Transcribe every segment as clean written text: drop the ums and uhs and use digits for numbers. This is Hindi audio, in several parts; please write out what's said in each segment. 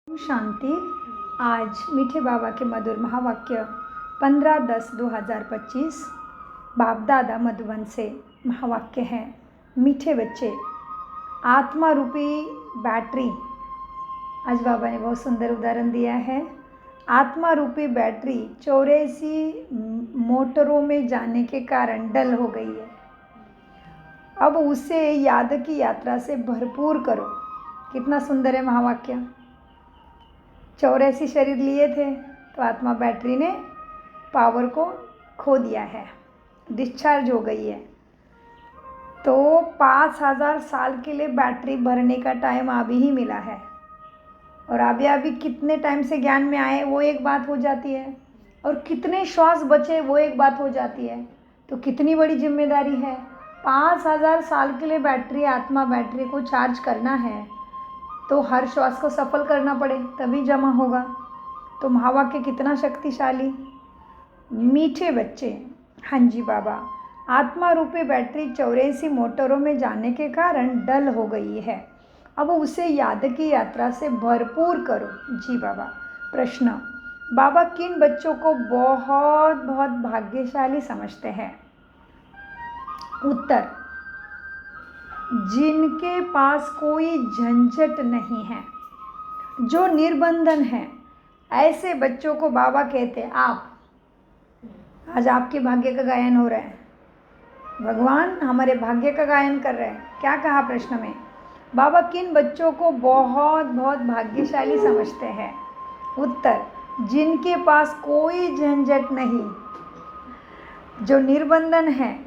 शांति। आज मीठे बाबा के मधुर महावाक्य 15/10/2025 बाप दादा मधुबन से महावाक्य है। मीठे बच्चे, आत्मा रूपी बैटरी। आज बाबा ने बहुत सुंदर उदाहरण दिया है। आत्मा रूपी बैटरी 84 मोटरों में जाने के कारण डल हो गई है। अब उसे याद की यात्रा से भरपूर करो। कितना सुंदर है महावाक्य। 84 शरीर लिए थे तो आत्मा बैटरी ने पावर को खो दिया है, डिस्चार्ज हो गई है। तो 5000 साल के लिए बैटरी भरने का टाइम अभी ही मिला है। और अभी कितने टाइम से ज्ञान में आए वो एक बात हो जाती है, और कितने श्वास बचे वो एक बात हो जाती है। तो कितनी बड़ी जिम्मेदारी है। 5000 साल के लिए बैटरी, आत्मा बैटरी को चार्ज करना है तो हर श्वास को सफल करना पड़े तभी जमा होगा। तो महावाक्य कितना शक्तिशाली। मीठे बच्चे, हाँ जी बाबा, आत्मा रूपी बैटरी 84 मोटरों में जाने के कारण डल हो गई है। अब उसे याद की यात्रा से भरपूर करो। जी बाबा। प्रश्न, बाबा किन बच्चों को बहुत बहुत भाग्यशाली समझते हैं? उत्तर, जिनके पास कोई झंझट नहीं है, जो निर्बंधन है, ऐसे बच्चों को बाबा कहते हैं। आप आज आपके भाग्य का गायन हो रहा है। भगवान हमारे भाग्य का गायन कर रहे हैं। क्या कहा प्रश्न में? बाबा किन बच्चों को बहुत बहुत भाग्यशाली समझते हैं? उत्तर, जिनके पास कोई झंझट नहीं, जो निर्बंधन है,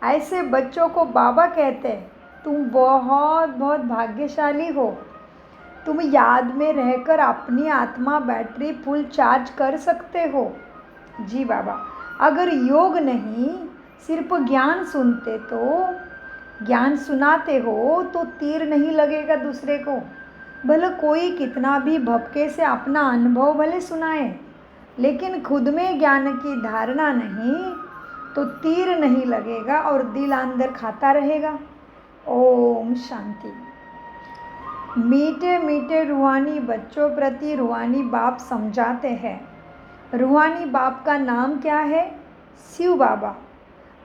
ऐसे बच्चों को बाबा कहते हैं तुम बहुत बहुत भाग्यशाली हो। तुम याद में रहकर अपनी आत्मा बैटरी फुल चार्ज कर सकते हो। जी बाबा। अगर योग नहीं, सिर्फ ज्ञान सुनते तो, ज्ञान सुनाते हो तो तीर नहीं लगेगा दूसरे को। भले कोई कितना भी भपके से अपना अनुभव भले सुनाए, लेकिन खुद में ज्ञान की धारणा नहीं तो तीर नहीं लगेगा और दिल अंदर खाता रहेगा। ओम शांति। मीठे मीठे रूहानी बच्चों प्रति रूहानी बाप समझाते हैं। रूहानी बाप का नाम क्या है? शिव बाबा।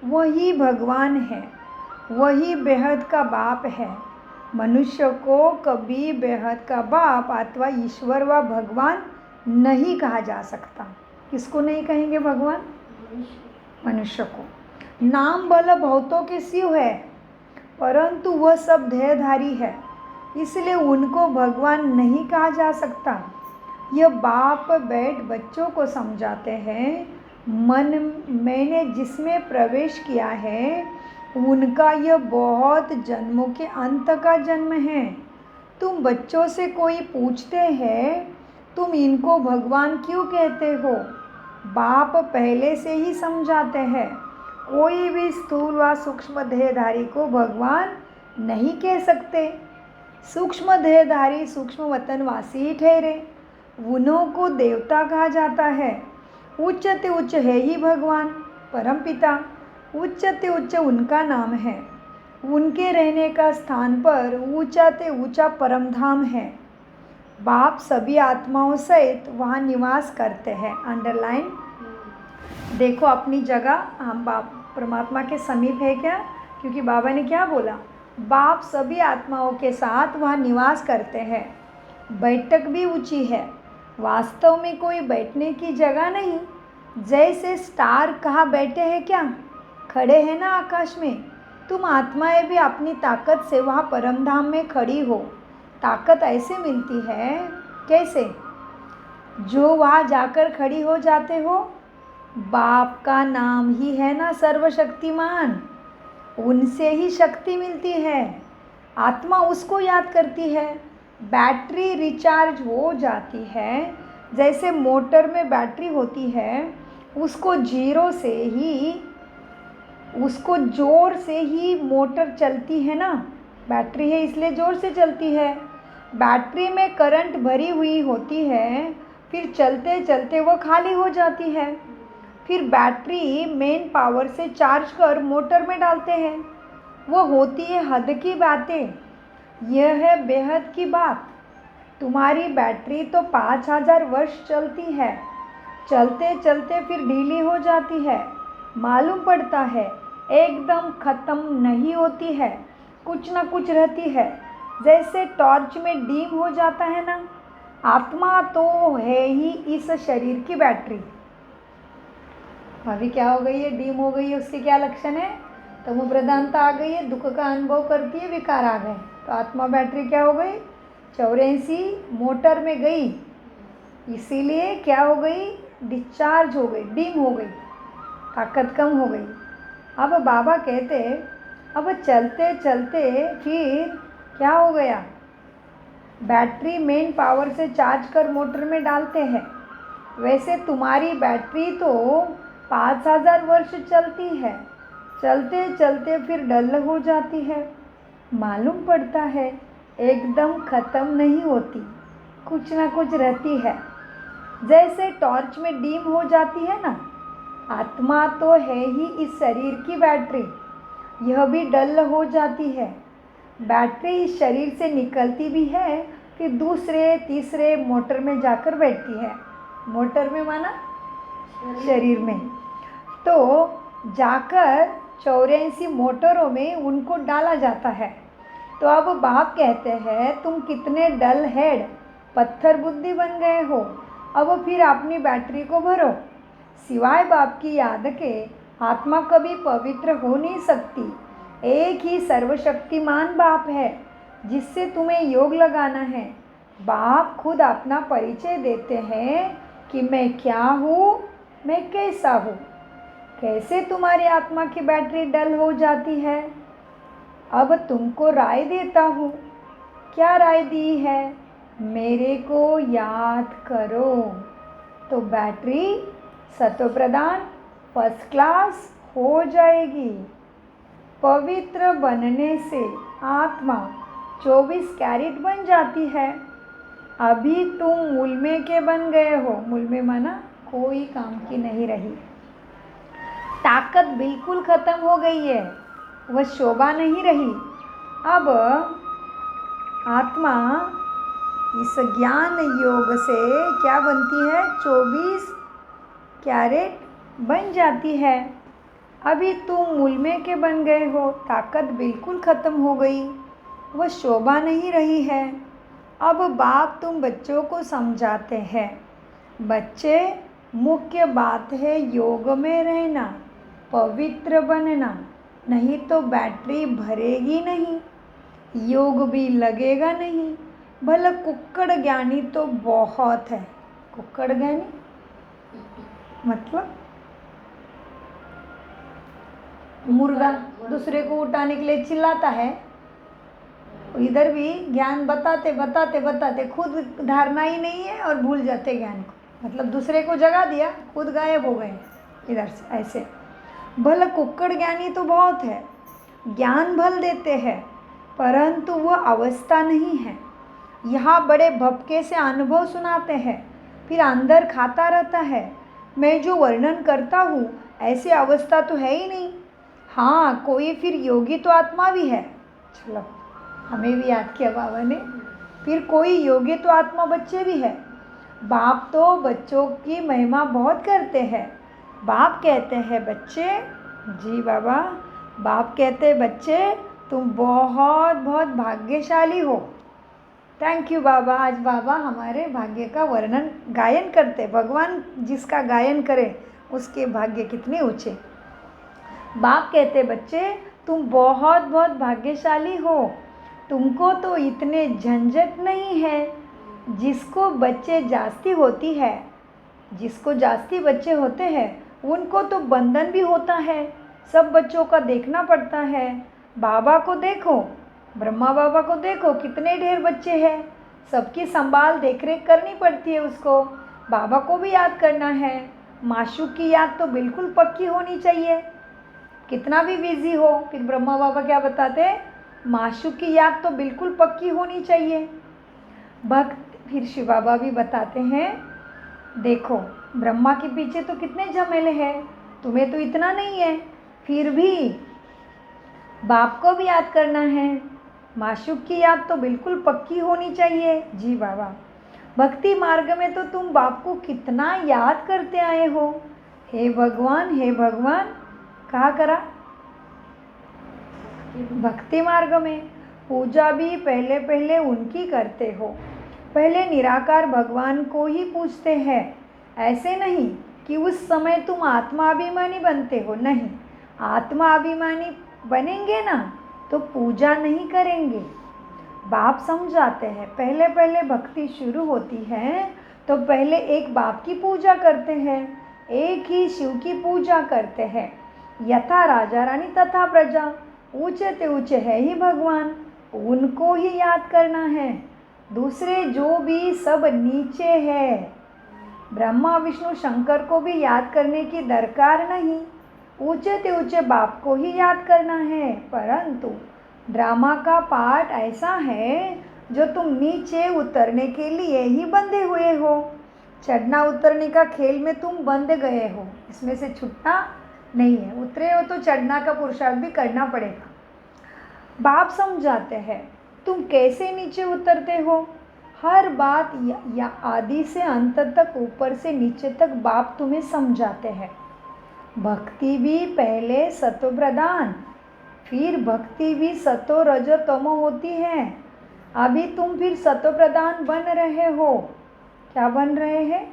वही भगवान है, वही बेहद का बाप है। मनुष्य को कभी बेहद का बाप अथवा ईश्वर व भगवान नहीं कहा जा सकता। किसको नहीं कहेंगे भगवान? मनुष्य को। नाम भले बहुतों के शिव है, परंतु वह सब देहधारी है, इसलिए उनको भगवान नहीं कहा जा सकता। यह बाप बैठ बच्चों को समझाते हैं, मैंने जिसमें प्रवेश किया है उनका यह बहुत जन्मों के अंत का जन्म है। तुम बच्चों से कोई पूछते हैं तुम इनको भगवान क्यों कहते हो? बाप पहले से ही समझाते हैं, कोई भी स्थूल व सूक्ष्म देहधारी को भगवान नहीं कह सकते। सूक्ष्म देहधारी सूक्ष्म वतनवासी ही ठहरे, उन्हों को देवता कहा जाता है। उच्चते उच्च है ही भगवान परमपिता, उच्चते उच्च उनका नाम है। उनके रहने का स्थान पर ऊंचाते ऊंचा परमधाम है। बाप सभी आत्माओं सहित वहाँ निवास करते हैं। अंडरलाइन। देखो अपनी जगह हम बाप परमात्मा के समीप है क्या? क्योंकि बाबा ने क्या बोला? बाप सभी आत्माओं के साथ वहाँ निवास करते हैं। बैठक भी ऊंची है, वास्तव में कोई बैठने की जगह नहीं। जैसे स्टार कहाँ बैठे हैं क्या? खड़े हैं ना आकाश में। तुम आत्माएं भी अपनी ताकत से वहाँ परमधाम में खड़ी हो। ताकत ऐसे मिलती है, कैसे? जो वहाँ जाकर खड़ी हो जाते हो, बाप का नाम ही है ना सर्वशक्तिमान, उनसे ही शक्ति मिलती है। आत्मा उसको याद करती है, बैटरी रिचार्ज हो जाती है। जैसे मोटर में बैटरी होती है, उसको जोर से ही मोटर चलती है ना। बैटरी है इसलिए जोर से चलती है। बैटरी में करंट भरी हुई होती है, फिर चलते चलते वो खाली हो जाती है। फिर बैटरी मेन पावर से चार्ज कर मोटर में डालते हैं। वो होती है हद की बातें। यह है बेहद की बात। तुम्हारी बैटरी तो 5000 वर्ष चलती है, चलते चलते फिर ढीली हो जाती है, मालूम पड़ता है एकदम ख़त्म नहीं होती है, कुछ ना कुछ रहती है, जैसे टॉर्च में डीम हो जाता है ना। आत्मा तो है ही इस शरीर की बैटरी। अभी क्या हो गई है, डीम हो गई है, उसके क्या लक्षण है? तमो प्रधानता आ गई है, दुख का अनुभव करती है, विकार आ गए, तो आत्मा बैटरी क्या हो गई? 84 मोटर में गई, इसीलिए क्या हो गई? डिस्चार्ज हो गई, डीम हो गई, ताकत कम हो गई। अब बाबा कहते अब चलते चलते फिर क्या हो गया? बैटरी मेन पावर से चार्ज कर मोटर में डालते हैं, वैसे तुम्हारी बैटरी तो 5000 वर्ष चलती है, चलते चलते फिर डल हो जाती है, मालूम पड़ता है एकदम ख़त्म नहीं होती, कुछ ना कुछ रहती है, जैसे टॉर्च में डीम हो जाती है ना। आत्मा तो है ही इस शरीर की बैटरी, यह भी डल हो जाती है। बैटरी इस शरीर से निकलती भी है, फिर दूसरे तीसरे मोटर में जाकर बैठती है। मोटर में माना शरीर में, तो जाकर 84 मोटरों में उनको डाला जाता है। तो अब बाप कहते हैं तुम कितने डल हेड पत्थर बुद्धि बन गए हो, अब फिर अपनी बैटरी को भरो। सिवाय बाप की याद के आत्मा कभी पवित्र हो नहीं सकती। एक ही सर्वशक्तिमान बाप है जिससे तुम्हें योग लगाना है। बाप खुद अपना परिचय देते हैं कि मैं क्या हूँ, मैं कैसा हूँ। कैसे तुम्हारी आत्मा की बैटरी डल हो जाती है? अब तुमको राय देता हूँ। क्या राय दी है? मेरे को याद करो, तो बैटरी सतो प्रधान फर्स्ट क्लास हो जाएगी। पवित्र बनने से आत्मा 24 कैरेट बन जाती है। अभी तुम मुलमे के बन गए हो, मुलमे माना कोई काम की नहीं रही, ताकत बिल्कुल ख़त्म हो गई है, वह शोभा नहीं रही। अब आत्मा इस ज्ञान योग से क्या बनती है? 24 कैरेट बन जाती है। अभी तुम मुलमे के बन गए हो, ताकत बिल्कुल ख़त्म हो गई, वह शोभा नहीं रही है। अब बाप तुम बच्चों को समझाते हैं। बच्चे, मुख्य बात है योग में रहना, पवित्र बनना, नहीं तो बैटरी भरेगी नहीं, योग भी लगेगा नहीं। भला कुक्कड़ ज्ञानी तो बहुत है। कुक्कड़ ज्ञानी मतलब मुर्गा दूसरे को उठाने के लिए चिल्लाता है, इधर भी ज्ञान बताते बताते बताते खुद धारणा ही नहीं है और भूल जाते ज्ञान को, मतलब दूसरे को जगा दिया, खुद गायब हो गए इधर से। ऐसे भला कुक्कड़ ज्ञानी तो बहुत है, ज्ञान भल देते हैं, परंतु वह अवस्था नहीं है। यहाँ बड़े भपके से अनुभव सुनाते हैं, फिर अंदर खाता रहता है। मैं जो वर्णन करता हूँ ऐसी अवस्था तो है ही नहीं। हाँ, कोई फिर योगी तो आत्मा भी है। चलो, हमें भी याद किया बाबा ने। फिर कोई योगी तो आत्मा बच्चे भी है। बाप तो बच्चों की महिमा बहुत करते हैं। बाप कहते हैं बच्चे, जी बाबा, बाप कहते हैं बच्चे तुम बहुत बहुत भाग्यशाली हो। थैंक यू बाबा। आज बाबा हमारे भाग्य का वर्णन गायन करते। भगवान जिसका गायन करे उसके भाग्य कितने ऊंचे। बाप कहते बच्चे तुम बहुत बहुत भाग्यशाली हो, तुमको तो इतने झंझट नहीं है। जिसको बच्चे जास्ती होती है, जिसको जास्ती बच्चे होते हैं उनको तो बंधन भी होता है, सब बच्चों का देखना पड़ता है। बाबा को देखो, ब्रह्मा बाबा को देखो, कितने ढेर बच्चे हैं, सबकी संभाल देख रेख करनी पड़ती है उसको। बाबा को भी याद करना है। माशूक की याद तो बिल्कुल पक्की होनी चाहिए, कितना भी बिजी हो। फिर ब्रह्मा बाबा क्या बताते हैं? माशूक की याद तो बिल्कुल पक्की होनी चाहिए। भक्त फिर शिव बाबा भी बताते हैं, देखो ब्रह्मा के पीछे तो कितने झमेले हैं, तुम्हें तो इतना नहीं है, फिर भी बाप को भी याद करना है, माशूक की याद तो बिल्कुल पक्की होनी चाहिए। जी बाबा। भक्ति मार्ग में तो तुम बाप को कितना याद करते आए हो। हे भगवान, हे भगवान। कहाँ करा? भक्ति मार्ग में पूजा भी पहले पहले उनकी करते हो। पहले निराकार भगवान को ही पूछते हैं। ऐसे नहीं कि उस समय तुम आत्माभिमानी बनते हो। नहीं, आत्माभिमानी बनेंगे ना तो पूजा नहीं करेंगे। बाप समझाते हैं, पहले पहले भक्ति शुरू होती है तो पहले एक बाप की पूजा करते हैं, एक ही शिव की पूजा करते हैं। यथा राजा रानी तथा प्रजा, ऊंचे ते ऊंचे है ही भगवान, उनको ही याद करना है। दूसरे जो भी सब नीचे है, ब्रह्मा विष्णु शंकर को भी याद करने की दरकार नहीं, ऊंचे ते ऊंचे बाप को ही याद करना है। परंतु ड्रामा का पार्ट ऐसा है जो तुम नीचे उतरने के लिए ही बंधे हुए हो। चढ़ना उतरने का खेल में तुम बंध गए हो, इसमें से छूटना नहीं है। उतरे हो तो चढ़ना का पुरुषार्थ भी करना पड़ेगा। बाप समझाते हैं तुम कैसे नीचे उतरते हो। हर बात या आदि से अंत तक, ऊपर से नीचे तक बाप तुम्हें समझाते हैं। भक्ति भी पहले सतो प्रधान, फिर भक्ति भी सतो रजो तमो होती है। अभी तुम फिर सतो प्रधान बन रहे हो। क्या बन रहे हैं?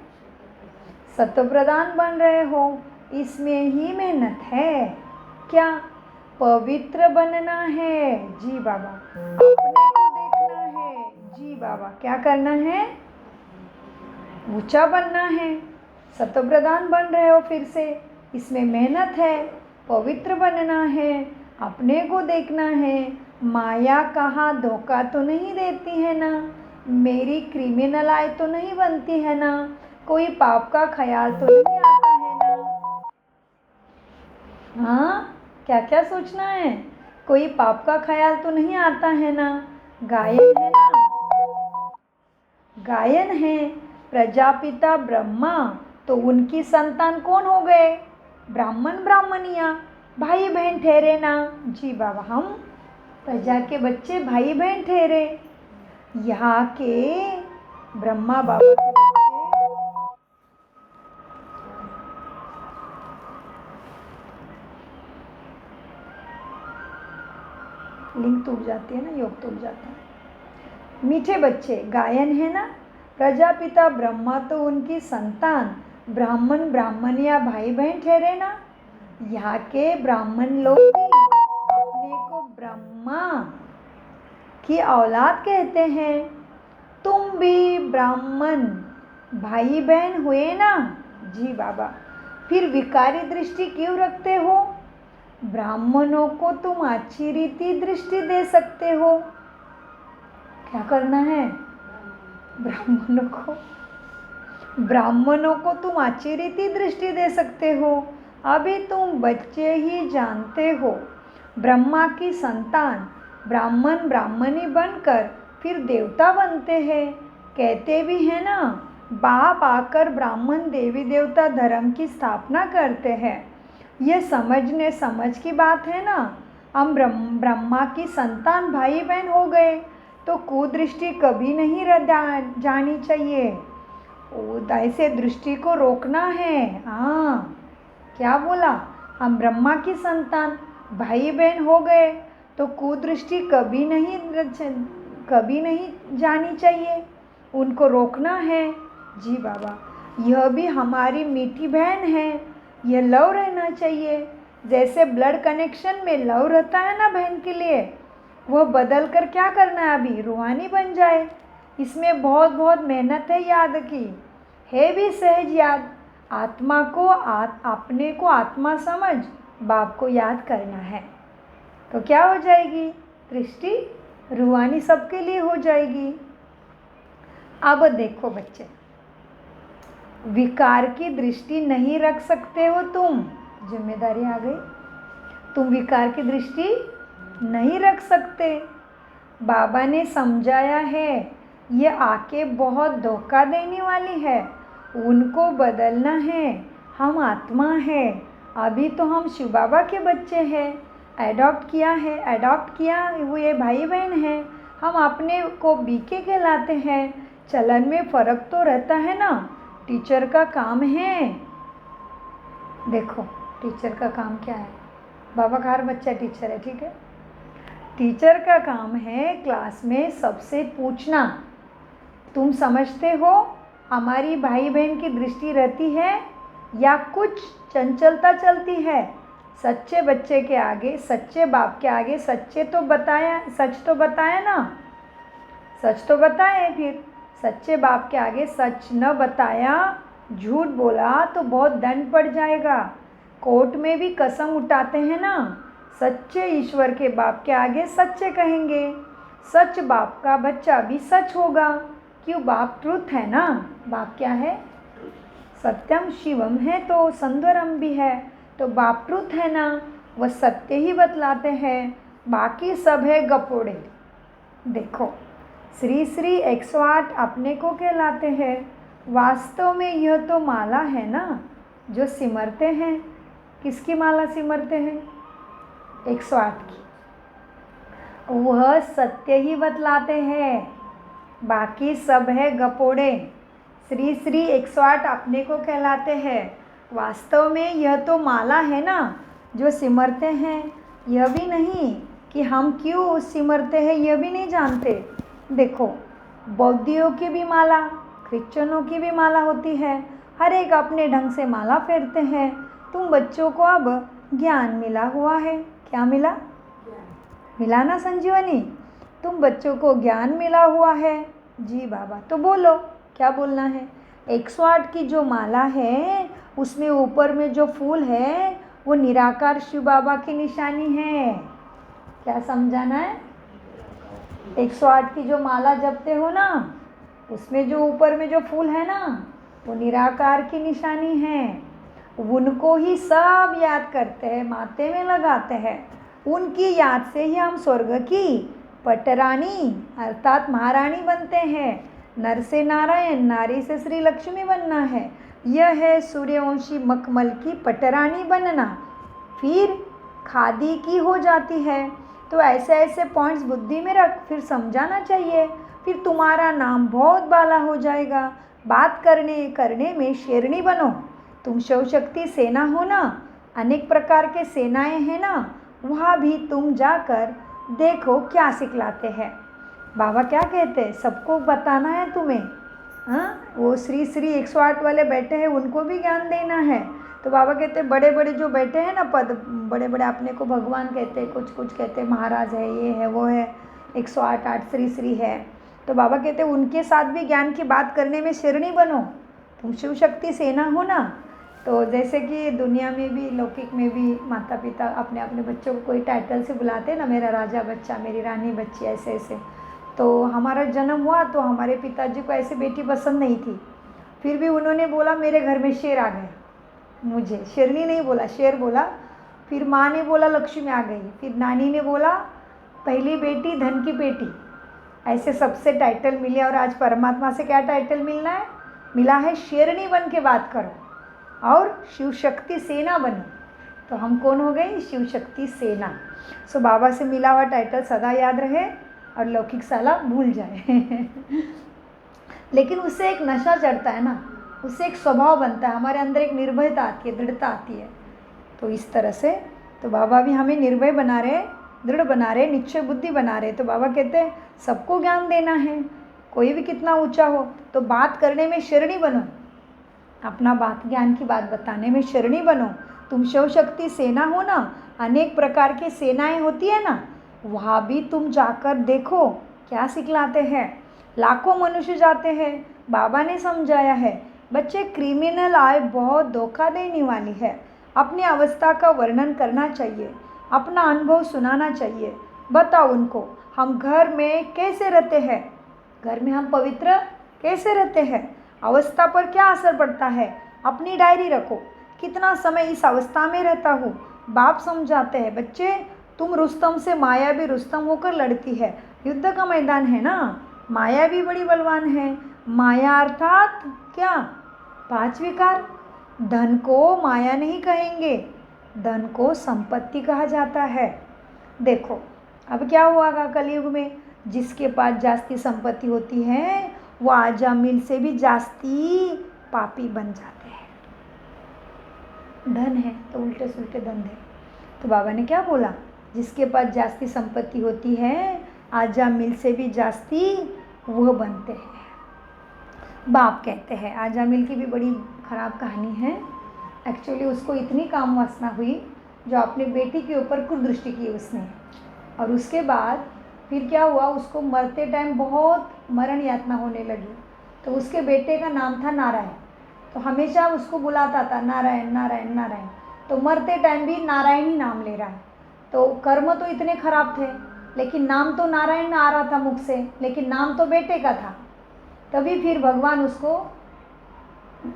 सतो प्रधान बन रहे हो। इसमें ही मेहनत है। क्या? पवित्र बनना है। जी बाबा। अपने को देखना है। जी बाबा। क्या करना है? ऊंचा बनना है। सतो प्रधान बन रहे हो फिर से, इसमें मेहनत है। पवित्र बनना है, अपने को देखना है। माया कहाँ धोखा तो नहीं देती है ना, मेरी क्रिमिनल आय तो नहीं बनती है ना, कोई पाप का ख्याल तो नहीं आता है ना। हाँ, क्या क्या सोचना है? कोई पाप का ख्याल तो नहीं आता है ना। गायन है ना, गायन है। प्रजापिता ब्रह्मा, तो उनकी संतान कौन हो गए? ब्राह्मण ब्राह्मणियाँ, भाई बहन ठहरे ना। जी बाबा। हम प्रजा के बच्चे भाई बहन ठहरे। यहाँ के ब्रह्मा बाबा के बच्चे लिंक टूट जाती है ना, योग टूट जाता है। मीठे बच्चे गायन है ना। प्रजापिता ब्रह्मा तो उनकी संतान, ब्राह्मण ब्राह्मणिया भाई बहन ठहरे ना। यहाँ के ब्राह्मण लोग भी अपने को ब्रह्मा की औलाद कहते हैं। तुम भी ब्राह्मण भाई बहन हुए ना। जी बाबा। फिर विकारी दृष्टि क्यों रखते हो? ब्राह्मणों को तुम अच्छी रीति दृष्टि दे सकते हो। क्या करना है? ब्राह्मणों को तुम अच्छी रीति दृष्टि दे सकते हो। अभी तुम बच्चे ही जानते हो। ब्रह्मा की संतान ब्राह्मण ब्राह्मणी बनकर फिर देवता बनते हैं। कहते भी हैं ना, बाप आकर ब्राह्मण देवी देवता धर्म की स्थापना करते हैं। ये समझने समझ की बात है ना। हम ब्रह्मा की संतान भाई बहन हो गए तो कुदृष्टि कभी नहीं जानी चाहिए। ऐसे दृष्टि को रोकना है। हाँ, क्या बोला? हम ब्रह्मा की संतान भाई बहन हो गए तो कुदृष्टि कभी नहीं जानी चाहिए, उनको रोकना है। जी बाबा। यह भी हमारी मीठी बहन है, यह लव रहना चाहिए। जैसे ब्लड कनेक्शन में लव रहता है ना बहन के लिए, वह बदल कर क्या करना है? अभी रूहानी बन जाए। इसमें बहुत बहुत मेहनत है याद की। है भी सहज याद। आत्मा को अपने को आत्मा समझ बाप को याद करना है तो क्या हो जाएगी? दृष्टि रूहानी सबके लिए हो जाएगी। अब देखो बच्चे, विकार की दृष्टि नहीं रख सकते हो तुम। जिम्मेदारी आ गई। तुम विकार की दृष्टि नहीं रख सकते। बाबा ने समझाया है, ये आके बहुत धोखा देने वाली है, उनको बदलना है। हम आत्मा है, अभी तो हम शिव बाबा के बच्चे हैं। एडॉप्ट किया है, एडॉप्ट किया हुए भाई बहन हैं, हम अपने को बीके कहलाते हैं। चलन में फ़र्क तो रहता है ना। टीचर का काम है, देखो टीचर का काम क्या है, बाबा का हर बच्चा टीचर है, ठीक है। टीचर का काम है क्लास में सबसे पूछना, तुम समझते हो हमारी भाई बहन की दृष्टि रहती है या कुछ चंचलता चलती है। सच्चे बच्चे के आगे, सच्चे बाप के आगे सच्चे तो बताया, सच तो बताया ना, सच तो बताए। फिर सच्चे बाप के आगे सच न बताया, झूठ बोला तो बहुत दंड पड़ जाएगा। कोर्ट में भी कसम उठाते हैं ना, सच्चे ईश्वर के बाप के आगे सच्चे कहेंगे। सच बाप का बच्चा भी सच होगा, क्यों बाप ट्रुथ है ना। बाप क्या है, सत्यम शिवम है तो संदरम भी है, तो बाप ट्रुथ है ना, वह सत्य ही बतलाते हैं, बाकी सब है गपोड़े। देखो श्री श्री 108 अपने को कहलाते हैं, वास्तव में यह तो माला है ना जो सिमरते हैं। किसकी माला सिमरते हैं, 108 की। वह सत्य ही बतलाते हैं, बाकी सब है गपोड़े। श्री श्री 108 अपने को कहलाते हैं, वास्तव में यह तो माला है ना जो सिमरते हैं। यह भी नहीं कि हम क्यों सिमरते हैं, यह भी नहीं जानते। देखो बौद्धियों की भी माला, क्रिश्चियनों की भी माला होती है, हर एक अपने ढंग से माला फेरते हैं। तुम बच्चों को अब ज्ञान मिला हुआ है, क्या मिला, मिला ना संजीवनी, तुम बच्चों को ज्ञान मिला हुआ है। जी बाबा, तो बोलो क्या बोलना है। 108 की जो माला है उसमें ऊपर में जो फूल है वो निराकार शिव बाबा की निशानी है। क्या समझाना है, 108 की जो माला जपते हो ना, उसमें जो ऊपर में जो फूल है ना वो निराकार की निशानी है। उनको ही सब याद करते हैं, माथे में लगाते हैं। उनकी याद से ही हम स्वर्ग की पटरानी अर्थात महारानी बनते हैं। नर से नारायण, नारी से श्री लक्ष्मी बनना है। यह है सूर्यवंशी मखमल की पटरानी बनना। फिर खादी की हो जाती है। तो ऐसे ऐसे पॉइंट्स बुद्धि में रख, फिर समझाना चाहिए, फिर तुम्हारा नाम बहुत बाला हो जाएगा। बात करने में शेरनी बनो। तुम शिव शक्ति सेना हो ना, अनेक प्रकार के सेनाएं हैं ना, वहाँ भी तुम जाकर देखो क्या सिखलाते हैं। बाबा क्या कहते हैं, सबको बताना है तुम्हें। हाँ, वो श्री श्री 108 वाले बैठे हैं, उनको भी ज्ञान देना है। तो बाबा कहते हैं बड़े बड़े जो बैठे हैं ना पद, बड़े बड़े अपने को भगवान कहते हैं, कुछ कुछ कहते हैं महाराज है, ये है वो है, 108 श्री श्री है। तो बाबा कहते हैं उनके साथ भी ज्ञान की बात करने में शेरनी बनो। तुम शिव शक्ति सेना हो ना। तो जैसे कि दुनिया में भी, लौकिक में भी माता पिता अपने अपने बच्चों को कोई टाइटल से बुलाते हैं ना, मेरा राजा बच्चा, मेरी रानी बच्ची, ऐसे ऐसे। तो हमारा जन्म हुआ तो हमारे पिताजी को ऐसे बेटी पसंद नहीं थी, फिर भी उन्होंने बोला मेरे घर में शेर आ गया। मुझे शेरनी नहीं बोला, शेर बोला। फिर माँ ने बोला लक्ष्मी आ गई, फिर नानी ने बोला पहली बेटी धन की पेटी। ऐसे सबसे टाइटल मिले, और आज परमात्मा से क्या टाइटल मिलना है, मिला है शेरनी बन के बात करो और शिव शक्ति सेना बनो। तो हम कौन हो गए, शिव शक्ति सेना। सो बाबा से मिला हुआ टाइटल सदा याद रहे और लौकिक साला भूल जाए। लेकिन उससे एक नशा चढ़ता है ना, उससे एक स्वभाव बनता है, हमारे अंदर एक निर्भयता आती है, दृढ़ता आती है। तो इस तरह से तो बाबा भी हमें निर्भय बना रहे, दृढ़ बना रहे, निश्चय बुद्धि बना रहे। तो बाबा कहते हैं सबको ज्ञान देना है, कोई भी कितना ऊंचा हो। तो बात करने में शरणी बनो, अपना बात, ज्ञान की बात बताने में शरणी बनो। तुम शिव शक्ति सेना हो ना, अनेक प्रकार की सेनाएं होती है ना, वहाँ भी तुम जाकर देखो क्या सिखलाते हैं। लाखों मनुष्य जाते हैं, बाबा ने समझाया है बच्चे क्रिमिनल आय बहुत धोखा देने वाली है। अपनी अवस्था का वर्णन करना चाहिए, अपना अनुभव सुनाना चाहिए। बताओ उनको हम घर में कैसे रहते हैं, घर में हम पवित्र कैसे रहते हैं, अवस्था पर क्या असर पड़ता है। अपनी डायरी रखो, कितना समय इस अवस्था में रहता हूँ। बाप समझाते हैं बच्चे तुम रुस्तम से माया भी रुस्तम होकर लड़ती है। युद्ध का मैदान है ना, माया भी बड़ी बलवान है। माया अर्थात क्या, 5 विकार। धन को माया नहीं कहेंगे, धन को संपत्ति कहा जाता है। देखो अब क्या हुआ कलयुग में, जिसके पास जास्ती संपत्ति होती है वो आजामिल से भी जास्ती पापी बन जाते हैं। धन है तो उल्टे सुल्टे धंधे। तो बाबा ने क्या बोला, जिसके पास जास्ती संपत्ति होती है आजामिल से भी जास्ती वह बनते हैं। बाप कहते हैं, आजामिल की भी बड़ी खराब कहानी है। एक्चुअली उसको इतनी काम वासना हुई जो अपने बेटी के ऊपर कुदृष्टि की उसने, और उसके बाद फिर क्या हुआ, उसको मरते टाइम बहुत मरण यातना होने लगी। तो उसके बेटे का नाम था नारायण, तो हमेशा उसको बुलाता था नारायण नारायण नारायण। तो मरते टाइम भी नारायण ही नाम ले रहा है। तो कर्म तो इतने खराब थे, लेकिन नाम तो नारायण आ रहा था मुख से, लेकिन नाम तो बेटे का था। तभी फिर भगवान उसको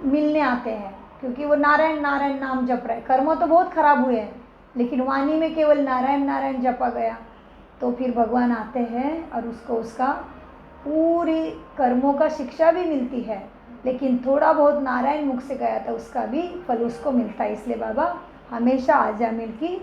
मिलने आते हैं, क्योंकि वो नारायण नारायण नाम जप रहा है। कर्म तो बहुत खराब हुए हैं, लेकिन वाणी में केवल नारायण नारायण जपा गया। तो फिर भगवान आते हैं और उसको उसका पूरी कर्मों का शिक्षा भी मिलती है, लेकिन थोड़ा बहुत नारायण मुख से गया था उसका भी फल उसको मिलता है। इसलिए बाबा हमेशा आजामिल की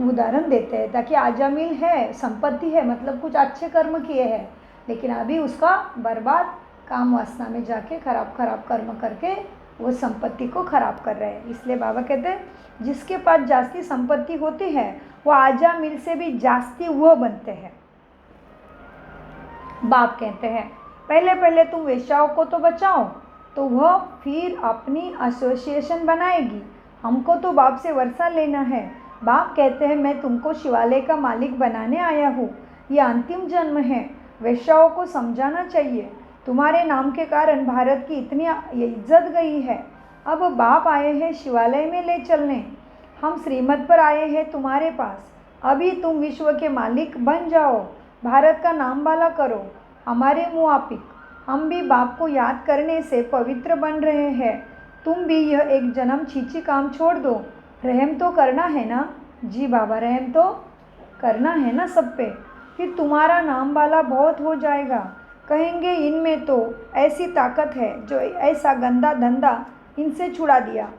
उदाहरण देते हैं, ताकि आजामिल है, संपत्ति है, मतलब कुछ अच्छे कर्म किए हैं, लेकिन अभी उसका बर्बाद काम वासना में जाके खराब खराब कर्म करके वो संपत्ति को खराब कर रहे हैं। इसलिए बाबा कहते हैं जिसके पास जास्ती संपत्ति होती है वो आजामिल से भी जास्ती वह बनते हैं। बाप कहते हैं पहले पहले तुम वेश्याओं को तो बचाओ, तो वह फिर अपनी एसोसिएशन बनाएगी। हमको तो बाप से वर्षा लेना है। बाप कहते हैं मैं तुमको शिवालय का मालिक बनाने आया हूँ, यह अंतिम जन्म है। वेश्याओं को समझाना चाहिए, तुम्हारे नाम के कारण भारत की इतनी इज्जत गई है। अब बाप आए हैं शिवालय में ले चलने, हम श्रीमत पर आए हैं तुम्हारे पास। अभी तुम विश्व के मालिक बन जाओ, भारत का नाम वाला करो। हमारे मुआफिक हम भी बाप को याद करने से पवित्र बन रहे हैं। तुम भी यह एक जन्म छीछी काम छोड़ दो। रहम तो करना है ना? जी बाबा, रहम तो करना है ना सब पे, फिर तुम्हारा नाम वाला बहुत हो जाएगा। कहेंगे इनमें तो ऐसी ताकत है जो ऐसा गंदा धंधा इनसे छुड़ा दिया।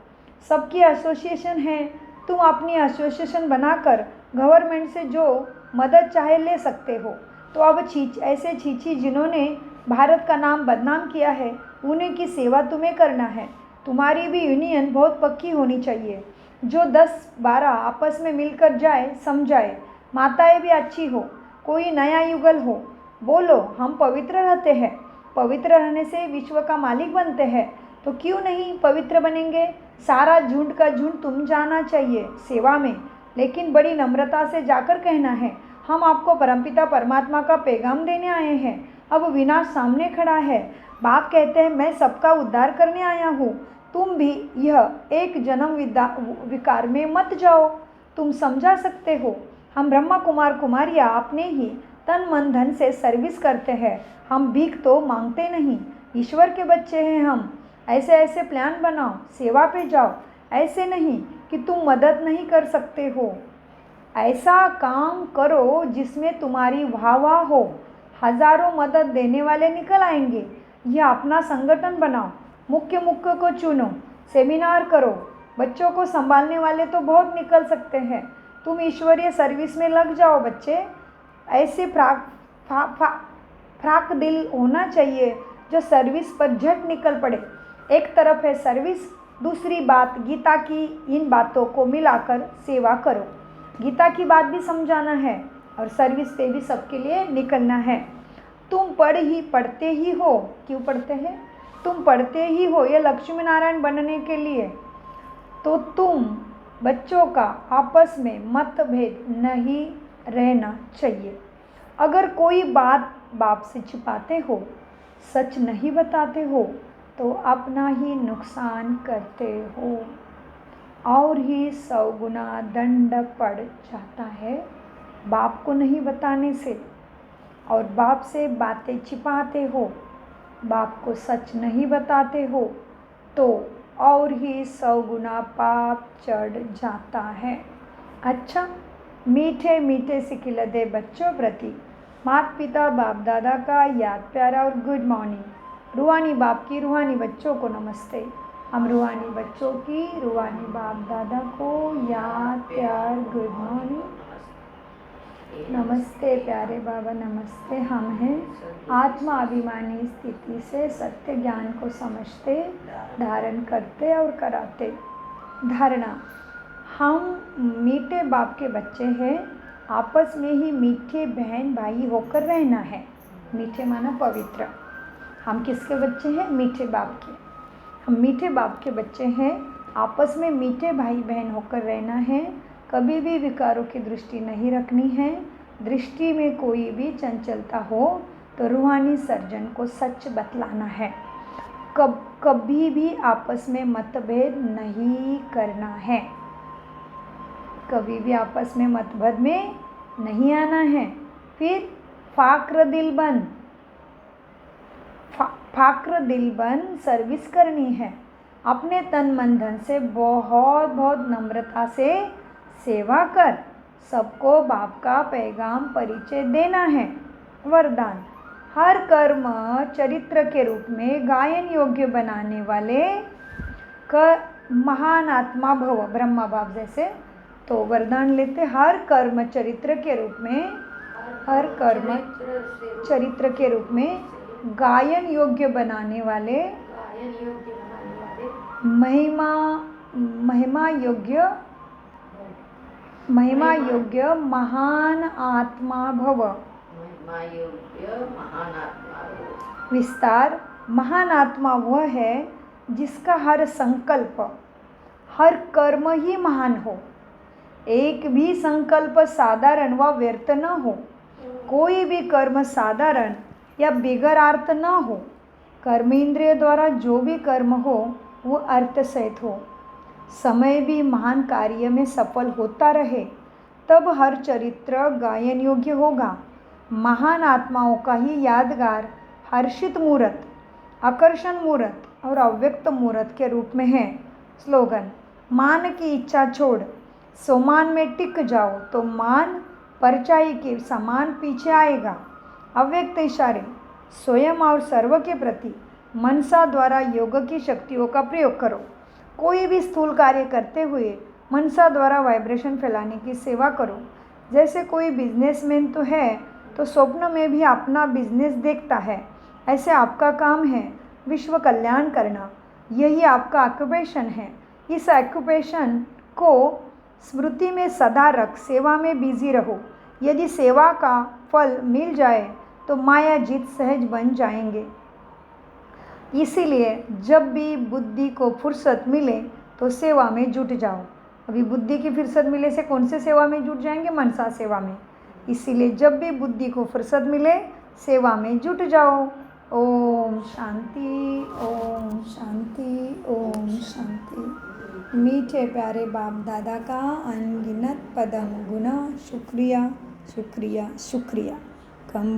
सबकी एसोसिएशन है, तुम अपनी एसोसिएशन बनाकर गवर्नमेंट से जो मदद चाहे ले सकते हो। तो अब ऐसे छीछी जिन्होंने भारत का नाम बदनाम किया है उन्हीं की सेवा तुम्हें करना है। तुम्हारी भी यूनियन बहुत पक्की होनी चाहिए, जो 10-12 आपस में मिलकर जाए समझाए। माताएं भी अच्छी हो, कोई नया युगल हो, बोलो हम पवित्र रहते हैं। पवित्र रहने से विश्व का मालिक बनते हैं, तो क्यों नहीं पवित्र बनेंगे। सारा झुंड का झुंड तुम जाना चाहिए सेवा में, लेकिन बड़ी नम्रता से जाकर कहना है हम आपको परमपिता परमात्मा का पैगाम देने आए हैं। अब विनाश सामने खड़ा है। बाप कहते हैं मैं सबका उद्धार करने आया हूँ, तुम भी यह एक जन्म विकार में मत जाओ। तुम समझा सकते हो, हम ब्रह्मा कुमार कुमारियाँ अपने ही तन मन धन से सर्विस करते हैं। हम भीख तो मांगते नहीं, ईश्वर के बच्चे हैं हम। ऐसे ऐसे प्लान बनाओ, सेवा पे जाओ। ऐसे नहीं कि तुम मदद नहीं कर सकते हो, ऐसा काम करो जिसमें तुम्हारी वाह वाह हो। हजारों मदद देने वाले निकल आएंगे। यह अपना संगठन बनाओ, मुख्य मुख्य को चुनो, सेमिनार करो। बच्चों को संभालने वाले तो बहुत निकल सकते हैं, तुम ईश्वरीय सर्विस में लग जाओ बच्चे। ऐसे फ्राक दिल होना चाहिए जो सर्विस पर झट निकल पड़े। एक तरफ है सर्विस, दूसरी बात गीता की इन बातों को मिलाकर सेवा करो। गीता की बात भी समझाना है और सर्विस पे भी सबके लिए निकलना है। तुम पढ़ते ही हो। क्यों पढ़ते हैं? तुम पढ़ते ही हो ये लक्ष्मी नारायण बनने के लिए। तो तुम बच्चों का आपस में मतभेद नहीं रहना चाहिए। अगर कोई बात बाप से छिपाते हो, सच नहीं बताते हो, तो अपना ही नुकसान करते हो और ही 100 गुना दंड पड़ जाता है बाप को नहीं बताने से। और बाप से बातें छिपाते हो, बाप को सच नहीं बताते हो, तो और ही 100 गुना पाप चढ़ जाता है। अच्छा, मीठे मीठे सिखिलते बच्चों प्रति माता पिता बाप दादा का याद प्यारा और गुड मॉर्निंग। रूहानी बाप की रूहानी बच्चों को नमस्ते। हम रूहानी बच्चों की रूहानी बाप दादा को याद प्यार गुड मॉर्निंग। नमस्ते प्यारे बाबा, नमस्ते। हम हैं आत्मा अभिमानी स्थिति से सत्य ज्ञान को समझते, धारण करते और कराते। धारणा: हम मीठे बाप के बच्चे हैं, आपस में ही मीठे बहन भाई होकर रहना है। मीठे माना पवित्र। हम किसके बच्चे हैं? मीठे बाप के। हम मीठे बाप के बच्चे हैं, आपस में मीठे भाई बहन होकर रहना है। कभी भी विकारों की दृष्टि नहीं रखनी है। दृष्टि में कोई भी चंचलता हो तो रूहानी सर्जन को सच बतलाना है। कभी भी आपस में मतभेद नहीं करना है। कभी भी आपस में मतभेद में नहीं आना है। फिर फाक्र दिल बन सर्विस करनी है। अपने तन मन धन से बहुत बहुत नम्रता से सेवा कर सबको बाप का पैगाम परिचय देना है। वरदान: हर कर्म चरित्र के रूप में गायन योग्य बनाने वाले महान आत्मा भव, ब्रह्मा बाप जैसे। तो वरदान लेते, हर कर्म चरित्र के रूप में, हर कर्म चरित्र के रूप में गायन योग्य बनाने वाले महिमा योग्य महान आत्मा भव। विस्तार: महान आत्मा वह है जिसका हर संकल्प, हर कर्म ही महान हो। एक भी संकल्प साधारण व व्यर्थ न हो। कोई भी कर्म साधारण या बेगरार्थ न हो। कर्म इंद्रिय द्वारा जो भी कर्म हो वो अर्थ सहित हो। समय भी महान कार्य में सफल होता रहे, तब हर चरित्र गायन योग्य होगा। महान आत्माओं का ही यादगार हर्षित मूर्त, आकर्षण मूर्त और अव्यक्त मूर्त के रूप में है। स्लोगन: मान की इच्छा छोड़, सोमान में टिक जाओ तो मान परछाई के समान पीछे आएगा। अव्यक्त इशारे: स्वयं और सर्व के प्रति मनसा द्वारा योग की शक्तियों का प्रयोग करो। कोई भी स्थूल कार्य करते हुए मनसा द्वारा वाइब्रेशन फैलाने की सेवा करो। जैसे कोई बिजनेसमैन तो है तो स्वप्न में भी अपना बिजनेस देखता है, ऐसे आपका काम है विश्व कल्याण करना। यही आपका ऑक्यूपेशन है। इस ऑक्यूपेशन को स्मृति में सदा रख सेवा में बिजी रहो। यदि सेवा का फल मिल जाए तो माया जीत सहज बन जाएंगे। इसीलिए जब भी बुद्धि को फुर्सत मिले तो सेवा में जुट जाओ। अभी बुद्धि की फुर्सत मिले से कौन से सेवा में जुट जाएंगे? मनसा सेवा में। इसीलिए जब भी बुद्धि को फुर्सत मिले सेवा में जुट जाओ। ओम शांति, ओम शांति, ओम शांति। मीठे प्यारे बाप दादा का अनगिनत पदम गुना शुक्रिया, शुक्रिया, शुक्रिया। कम